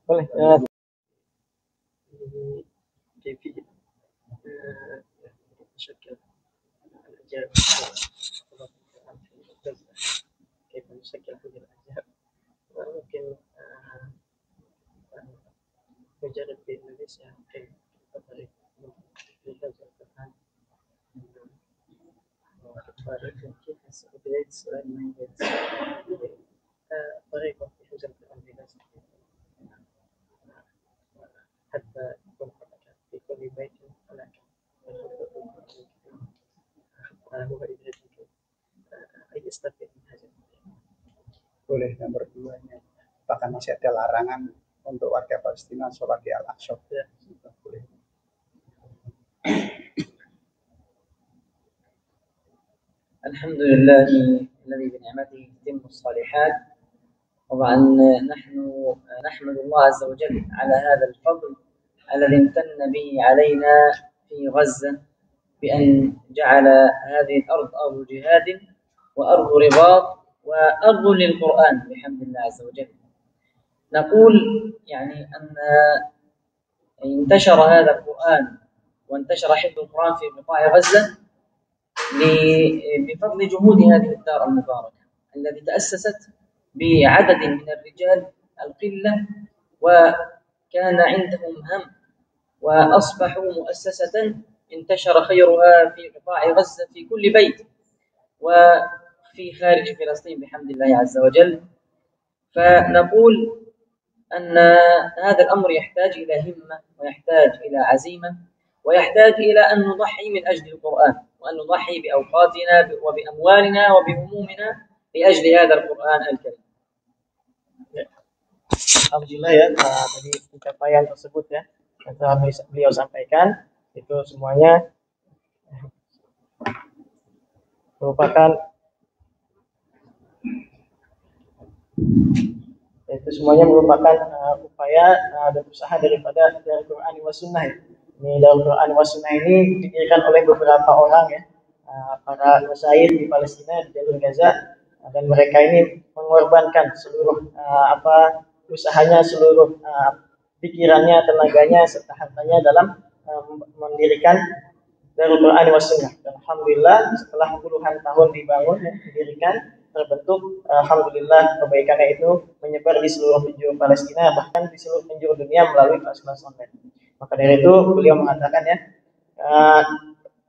Boleh. كيف نشكل الأجيال كيف نشكل هذه الأجيال ممكن نجرب في إندونيسيا كيف طريق القرآن كيف بداية السؤال من طريقة في حفظ القرآن بنفسه حتى يكون في كل بيت هناك هو إدراك أي يستفيد من هذا. Boleh. Yang berduanya, bahkan masih ada larangan untuk warga Palestina sholat di Al-Aqsa. Ya. Boleh. الحمد لله الذي بنعمته تتم الصالحات. طبعا نحن نحمد الله عز وجل على هذا الفضل الذي امتن به علينا في غزة بأن جعل هذه الأرض أرض جهاد وأرض رباط وأرض للقرآن بحمد الله عز وجل. نقول يعني أن انتشر هذا القرآن وانتشر حفظ القرآن في قطاع غزة بفضل جهود هذه الدار المباركة التي تأسست بعدد من الرجال القلة وكان عندهم هم وأصبحوا مؤسسة انتشر خيرها في قطاع غزة في كل بيت وفي خارج فلسطين بحمد الله عز وجل. فنقول أن هذا الأمر يحتاج إلى همة ويحتاج إلى عزيمة ويحتاج إلى أن نضحي من أجل القرآن وأن نضحي بأوقاتنا وبأموالنا وبهمومنا لأجل هذا القرآن الكريم. Alhamdulillah ya, tadi pencapaian tersebut ya yang telah beliau sampaikan itu semuanya merupakan upaya dan usaha daripada Darul Quran wa Sunnah. Ini Darul Quran wa Sunnah ini didirikan oleh beberapa orang ya, para masyayikh di Palestina di jalur Gaza, dan mereka ini mengorbankan seluruh usahanya, seluruh pikirannya, tenaganya, serta hartanya dalam mendirikan Darul Quran wa Sunnah. Dan alhamdulillah setelah puluhan tahun dibangun, didirikan, terbentuk, alhamdulillah kebaikannya itu menyebar di seluruh penjuru Palestina, bahkan di seluruh penjuru dunia melalui kelas-kelas online. Maka dari itu beliau mengatakan ya,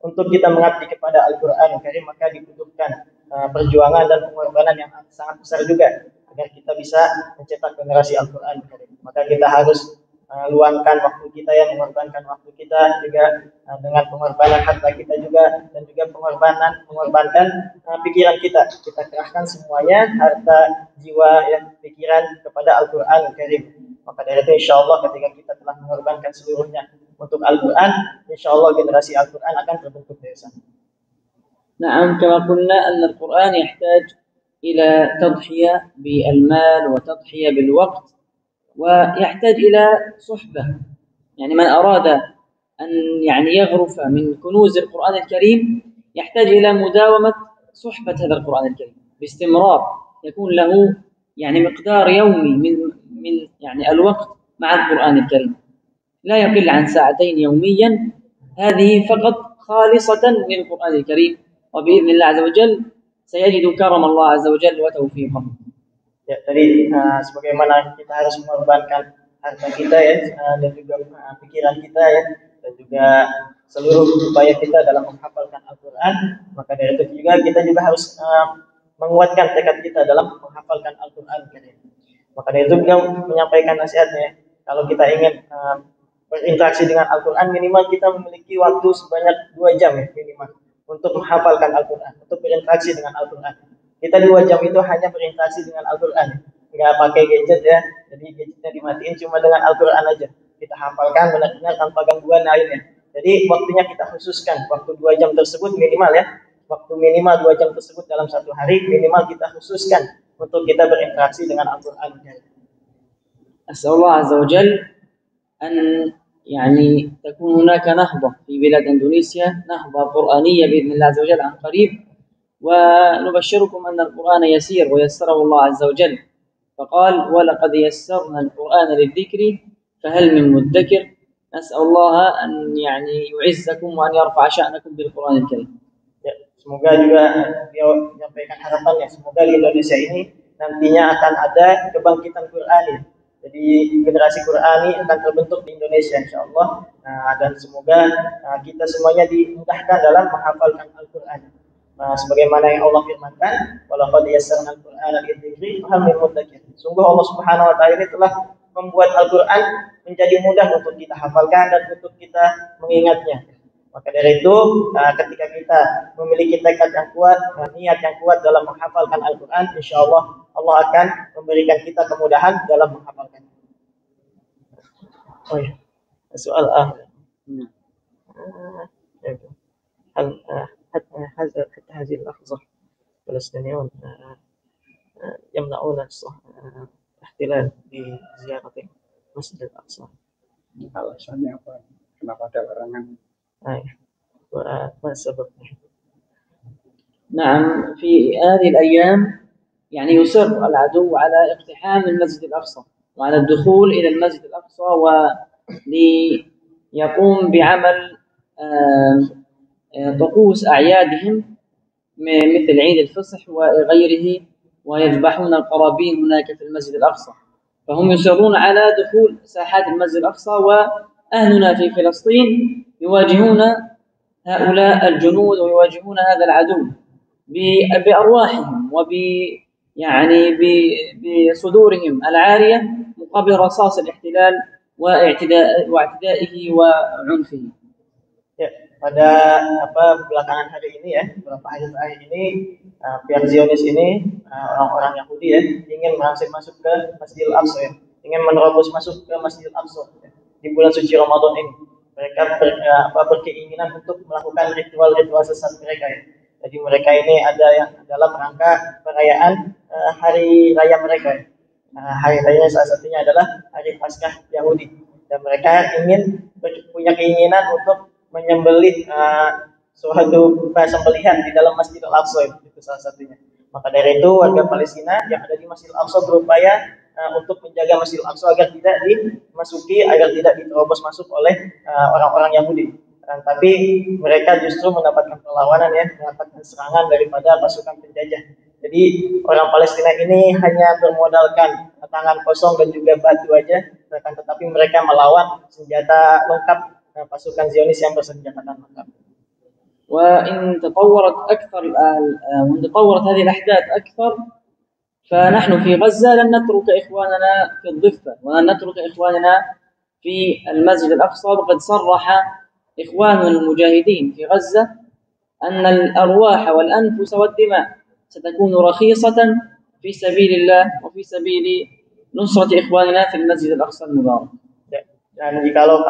untuk kita mengabdi kepada Al-Quran Karim maka dibutuhkan perjuangan dan pengorbanan yang sangat besar juga agar kita bisa mencetak generasi Al-Quran Karim. Maka kita harus luangkan waktu kita ya, mengorbankan waktu kita juga dengan pengorbanan harta kita juga, dan juga mengorbankan pikiran kita. Kita kerahkan semuanya, harta, jiwa, ya, pikiran kepada Al-Quran Karim. Maka dari itu insya Allah ketika kita telah mengorbankan seluruhnya untuk Al-Quran, insya Allah generasi Al-Quran akan terbentuk dari sana. نعم كما قلنا أن القرآن يحتاج إلى تضحية بالمال وتضحية بالوقت ويحتاج إلى صحبة. يعني من أراد أن يغرف من كنوز القرآن الكريم يحتاج إلى مداومة صحبة هذا القرآن الكريم باستمرار، يكون له مقدار يومي من الوقت مع القرآن الكريم لا يقل عن ساعتين يوميا، هذه فقط خالصة للقرآن الكريم، وبإذن الله عز وجل سيجد كرم الله عز وجل وتوفيقه. Ya, tadi sebagaimana kita harus mengorbankan harta kita ya, dan juga pikiran kita ya, dan juga seluruh upaya kita dalam menghafalkan Al-Quran, maka dari itu juga kita juga harus menguatkan tekad kita dalam menghafalkan Al-Quran. Maka dari itu beliau menyampaikan nasihatnya, kalau kita ingin berinteraksi dengan Al-Quran, minimal kita memiliki waktu sebanyak 2 jam ya, minimal untuk menghafalkan Al-Quran, untuk berinteraksi dengan Al-Quran. Kita 2 jam itu hanya berinteraksi dengan Al-Quran, nggak pakai gadget ya, jadi gadgetnya dimatiin, cuma dengan Al-Quran aja kita hafalkan benar-benar tanpa gangguan lainnya. Jadi waktunya kita khususkan, waktu 2 jam tersebut minimal ya, waktu minimal 2 jam tersebut dalam satu hari minimal kita khususkan untuk kita berinteraksi dengan Al-Quran. أسأل الله عز وجل أن يعني تكون هناك نهضة في بلاد إندونيسيا، نهضة قرآنية بإذن الله عز وجل عن قريب. ونبشركم أن القرآن يسير ويسره الله عز وجل، فقال ولقد يسرنا القرآن للذكر فهل من مدكر. نسأل الله أن يعني يعزكم وأن يرفع شأنكم بالقرآن الكريم. Ya, semoga juga dia menyampaikan harapannya, semoga di Indonesia ini nantinya akan ada kebangkitan Qur'ani. Jadi generasi Qur'ani akan terbentuk di Indonesia insyaallah. Dan semoga kita semuanya dimudahkan dalam menghafalkan Al-Qur'an. Sebagaimana yang Allah firmankan, walaqad yassarna al-Qur'ana lidzikri fahal min muddakir. Sungguh Allah Subhanahu wa taala ini telah membuat Al-Qur'an menjadi mudah untuk kita hafalkan dan untuk kita mengingatnya. Maka dari itu, ketika kita memiliki tekad yang kuat, niat yang kuat dalam menghafalkan Al-Quran, insya Allah Allah akan memberikan kita kemudahan dalam menghafalkan. Oh ya, soal حتى هذه اللحظة الفلسطينيون يمنعون الاحتلال بزيارة المسجد الأقصى. Alasannya apa? Kenapa ada larangan? ما السبب؟ نعم، في هذه الأيام يعني يصر العدو على اقتحام المسجد الأقصى وعلى الدخول إلى المسجد الأقصى وليقوم بعمل طقوس أعيادهم مثل عيد الفصح وغيره، ويذبحون القرابين هناك في المسجد الأقصى. فهم يصرون على دخول ساحات المسجد الأقصى، وأهلنا في فلسطين يواجهون هؤلاء الجنود ويواجهون هذا العدو بأرواحهم يعني بصدورهم العارية مقابل رصاص الاحتلال واعتدائه وعنفه. Ya, pada belakangan hari ini ya, beberapa hari terakhir ini pihak Zionis ini orang-orang Yahudi ya ingin masuk ke Masjidil Aqsa ya, ingin menerobos masuk ke Masjidil Aqsa ya, di bulan suci Ramadan ini. Mereka berkeinginan untuk melakukan ritual-ritual sesat mereka ya. Jadi mereka ini ada yang dalam rangka perayaan hari raya mereka ya. Hari rayanya salah satunya adalah hari Paskah Yahudi, dan mereka ingin punya keinginan untuk menyembelih suatu sembelihan di dalam Masjidil Aqsa itu salah satunya. Maka dari itu warga Palestina yang ada di Masjidil Aqsa berupaya untuk menjaga Masjidil Aqsa agar tidak dimasuki, agar tidak diterobos masuk oleh orang-orang Yahudi. Tapi mereka justru mendapatkan perlawanan ya, mendapatkan serangan daripada pasukan penjajah. Jadi orang Palestina ini hanya bermodalkan tangan kosong dan juga batu aja, tetapi mereka melawan senjata lengkap pasukan Zionis yang bersenjatakan lengkap. وإن تطورت هذه الأحداث أكثر فنحن في غزة لن نترك إخواننا في الضفة ولن نترك إخواننا في المسجد الأقصى. وقد صرح إخواننا المجاهدين في غزة أن الأرواح والأنفس والدماء ستكون رخيصة في سبيل الله وفي سبيل نصرة إخواننا في المسجد الأقصى المبارك. Dan kalau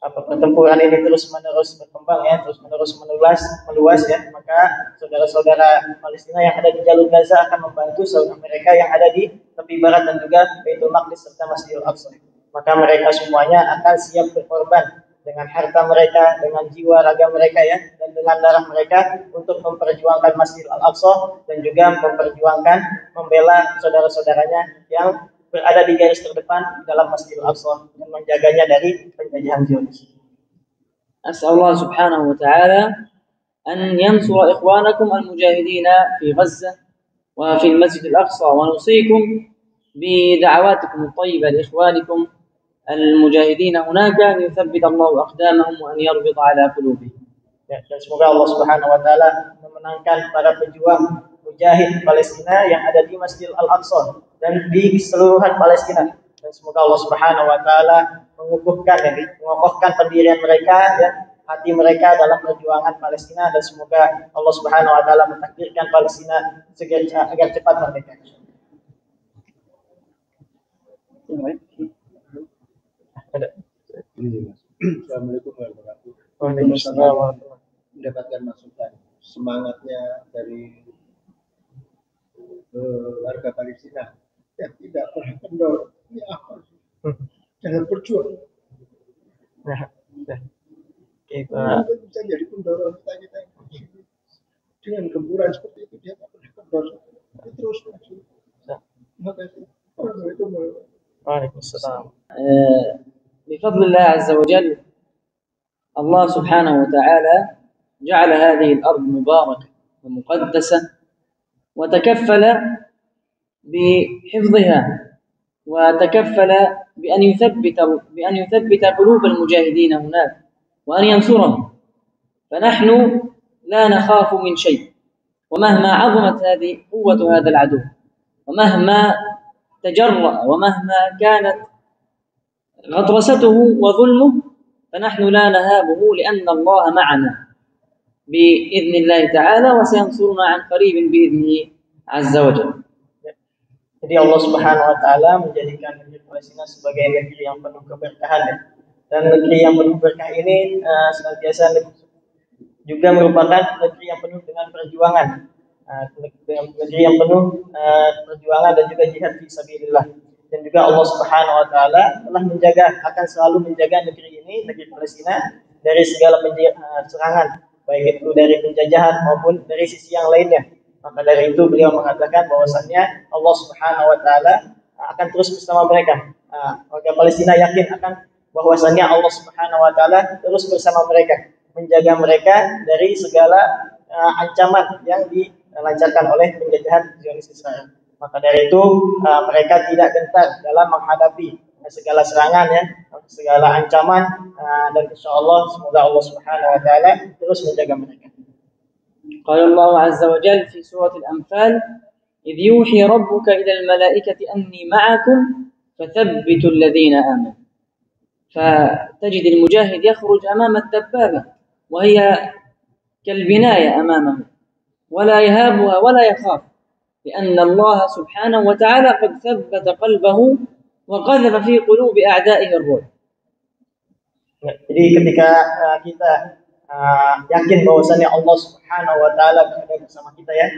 pertempuran ini terus-menerus berkembang ya, terus-menerus meluas ya, maka saudara-saudara Palestina yang ada di jalur Gaza akan membantu saudara mereka yang ada di tepi barat dan juga Baitul Maqdis serta Masjidil Aqsa. Maka mereka semuanya akan siap berkorban dengan harta mereka, dengan jiwa raga mereka ya, dan dengan darah mereka untuk memperjuangkan Masjidil Aqsa dan juga membela saudara-saudaranya yang berada di garis terdepan dalam Masjidil Aqsa dan menjaganya dari penjajahan Zionis. أسأل الله سبحانه وتعالى أن ينصر إخوانكم المجاهدين في غزة وفي المسجد الأقصى، ونوصيكم بدعواتكم الطيبة لإخوانكم المجاهدين هناك أن يثبت الله أقدامهم وأن يربط على قلوبهم. Dan semoga Allah Subhanahu wa taala memenangkan para pejuang mujahid Palestina yang ada di Masjidil Al-Aqsa dan di keseluruhan Palestina. Dan semoga Allah Subhanahu wa taala mengukuhkan pendirian mereka ya, hati mereka dalam perjuangan Palestina, dan semoga Allah Subhanahu wa taala mentakdirkan Palestina agar cepat merdeka. Assalamualaikum warahmatullahi wabarakatuh. Waalaikumsalam. Mendapatkan masukan semangatnya dari warga Palestina yang tidak pernah kendor. Ini apa sih? Jangan berjuang. Nah, oke, Ini Pak. bisa jadi pendorong kita yang begini. Dengan gempuran seperti itu dia tak pernah kendor. Dia terus maju. Terima kasih. Assalamualaikum warahmatullahi wabarakatuh. Waalaikumsalam. بفضل الله عز وجل الله سبحانه وتعالى جعل هذه الأرض مباركة ومقدسة وتكفل بحفظها وتكفل بأن يثبت قلوب المجاهدين هناك وأن ينصرهم، فنحن لا نخاف من شيء، ومهما عظمت هذه قوة هذا العدو ومهما تجرأ ومهما كانت غطرسته وظلمه فنحن لا نهابه لأن الله معنا بإذن الله تعالى وسينصرنا عن قريب بإذنه عز وجل. Jadi Allah Subhanahu wa taala menjadikan negeri Palestina sebagai negeri yang penuh keberkahan, dan negeri yang penuh berkah ini senantiasa juga merupakan negeri yang penuh dengan perjuangan, negeri yang penuh perjuangan dan juga jihad fisabilillah. Dan juga Allah Subhanahu wa taala telah akan selalu menjaga negeri ini, negeri Palestina, dari segala serangan, baik itu dari penjajahan maupun dari sisi yang lainnya. Maka dari itu beliau mengatakan bahwasannya Allah Subhanahu wa taala akan terus bersama mereka. Warga Palestina yakin akan bahwasannya Allah Subhanahu wa taala terus bersama mereka, menjaga mereka dari segala ancaman yang dilancarkan oleh penjajahan Zionis Israel. Maka dari itu mereka tidak gentar dalam menghadapi segala serangan, ya, segala ancaman, dan insyaallah semoga Allah Subhanahu wa taala terus menjaga mereka. قال الله عز وجل في سورة الأنفال إذ يوحي ربك إلى الملائكة أني معكم فثبتوا الذين آمنوا، فتجد المجاهد يخرج أمام الدبابة وهي كالبناية أمامه ولا يهابها ولا يخاف، لأن الله سبحانه وتعالى قد ثبت قلبه وقذف في قلوب أعدائه الرعب. Jadi ketika kita yakin bahwasannya Allah Subhanahu wa taala berada bersama kita, ya,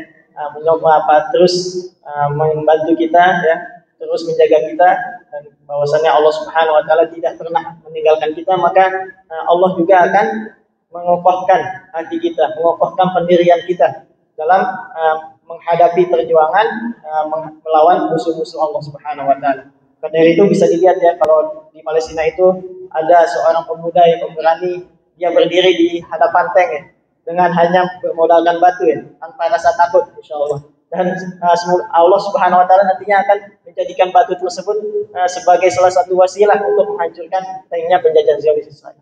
terus membantu kita, ya, terus menjaga kita, dan bahwasannya Allah Subhanahu wa taala tidak pernah meninggalkan kita, maka Allah juga akan mengokohkan hati kita, mengokohkan pendirian kita dalam menghadapi perjuangan melawan musuh-musuh Allah Subhanahu wa taala. Dari itu bisa dilihat, ya, kalau di Palestina itu ada seorang pemuda yang pemberani, dia berdiri di hadapan tank, ya, dengan hanya bermodalkan batu, ya, tanpa rasa takut, insyaallah. Dan Allah Subhanahu wa taala nantinya akan menjadikan batu tersebut sebagai salah satu wasilah untuk menghancurkan tanknya penjajah Zionis Israel.